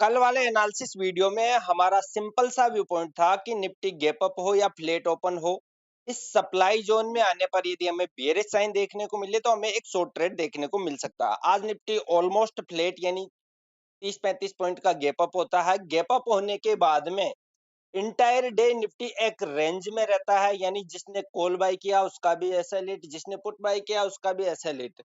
कल वाले analysis video में हमारा सिंपल सा व्यू पॉइंट था कि निफ्टी गैप अप हो या फ्लैट ओपन हो, इस सप्लाई जोन में आने पर यदि हमें बेयरिश साइन देखने को मिले तो हमें एक शॉर्ट ट्रेड देखने को मिल सकता है। आज निफ्टी ऑलमोस्ट फ्लैट यानी 30-35 पॉइंट का गैप अप होता है। गैप अप होने के बाद में इंटायर डे निफ्टी एक रेंज में रहता है, यानी जिसने कॉल बाय किया उसका भी ऐसा लेट, जिसने पुट बाय किया उसका भी ऐसा लेट,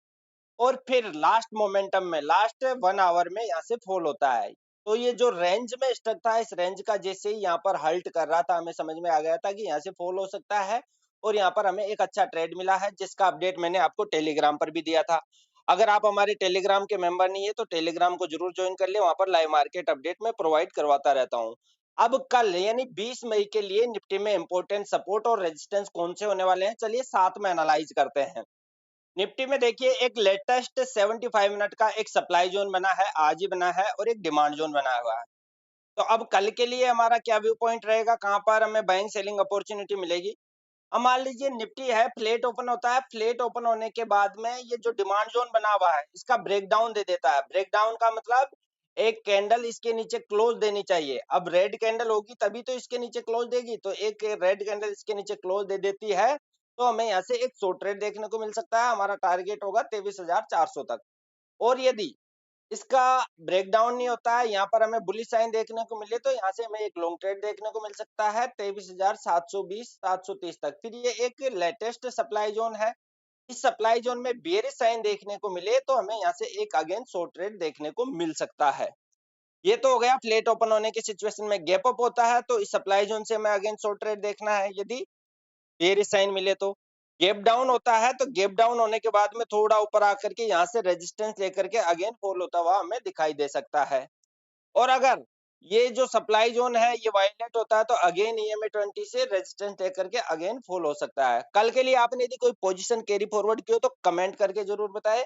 और फिर लास्ट मोमेंटम में लास्ट 1 आवर में यहाँ से फॉल होता है। तो ये जो रेंज में स्टक था, इस रेंज का जैसे ही यहाँ पर हल्ट कर रहा था, हमें समझ में आ गया था कि यहाँ से फॉल हो सकता है, और यहाँ पर हमें एक अच्छा ट्रेड मिला है, जिसका अपडेट मैंने आपको टेलीग्राम पर भी दिया था। अगर आप हमारे टेलीग्राम के मेंबर नहीं है तो टेलीग्राम को जरूर ज्वाइन कर ले, वहां पर लाइव मार्केट अपडेट में प्रोवाइड करवाता रहता हूँ। अब कल यानी 20 मई के लिए निफ्टी में इंपॉर्टेंट सपोर्ट और रेजिस्टेंस कौन से होने वाले हैं, चलिए साथ में एनालाइज करते हैं। निफ्टी में देखिए एक लेटेस्ट 75 मिनट का एक सप्लाई जोन बना है, आज ही बना है, और एक डिमांड जोन बना हुआ है। तो अब कल के लिए हमारा क्या व्यू पॉइंट रहेगा, कहां पर हमें बाइंग सेलिंग अपॉर्चुनिटी मिलेगी। अब मान लीजिए निफ्टी है, फ्लैट ओपन होता है, फ्लैट ओपन होने के बाद में ये जो डिमांड जोन बना हुआ है इसका ब्रेकडाउन दे देता है। ब्रेकडाउन का मतलब एक कैंडल इसके नीचे क्लोज देनी चाहिए। अब रेड कैंडल होगी तभी तो इसके नीचे क्लोज देगी, तो एक रेड कैंडल इसके नीचे क्लोज दे देती है, तो हमें यहाँ से एक शॉर्ट ट्रेड देखने को मिल सकता है। हमारा टारगेट होगा 23,400 तक। और यदि इसका ब्रेकडाउन नहीं होता है, यहाँ पर हमें बुलिश साइन देखने को मिले, तो यहाँ से हमें एक लॉन्ग ट्रेड देखने को मिल सकता है 23,720 730 तक। फिर ये एक लेटेस्ट सप्लाई जोन है, इस सप्लाई जोन में बेयरिश साइन देखने को मिले तो हमें यहाँ से एक अगेन शॉर्ट ट्रेड देखने को मिल सकता है। ये तो हो गया फ्लैट ओपन होने की सिचुएशन में। गैप अप होता है तो इस सप्लाई जोन से हमें अगेन शॉर्ट ट्रेड देखना है, यदि बेयरिश साइन मिले तो। गैप डाउन होता है तो गैप डाउन होने के बाद में थोड़ा ऊपर आकर के यहाँ से रेजिस्टेंस लेकर के अगेन फॉल होता हुआ हमें दिखाई दे सकता है। और अगर ये जो सप्लाई जोन है ये वायलेट होता है तो अगेन ईएमए 20 से रेजिस्टेंस लेकर के अगेन फॉल हो सकता है। कल के लिए आपने यदि कोई पोजीशन कैरी फॉरवर्ड की हो तो कमेंट करके जरूर बताएं।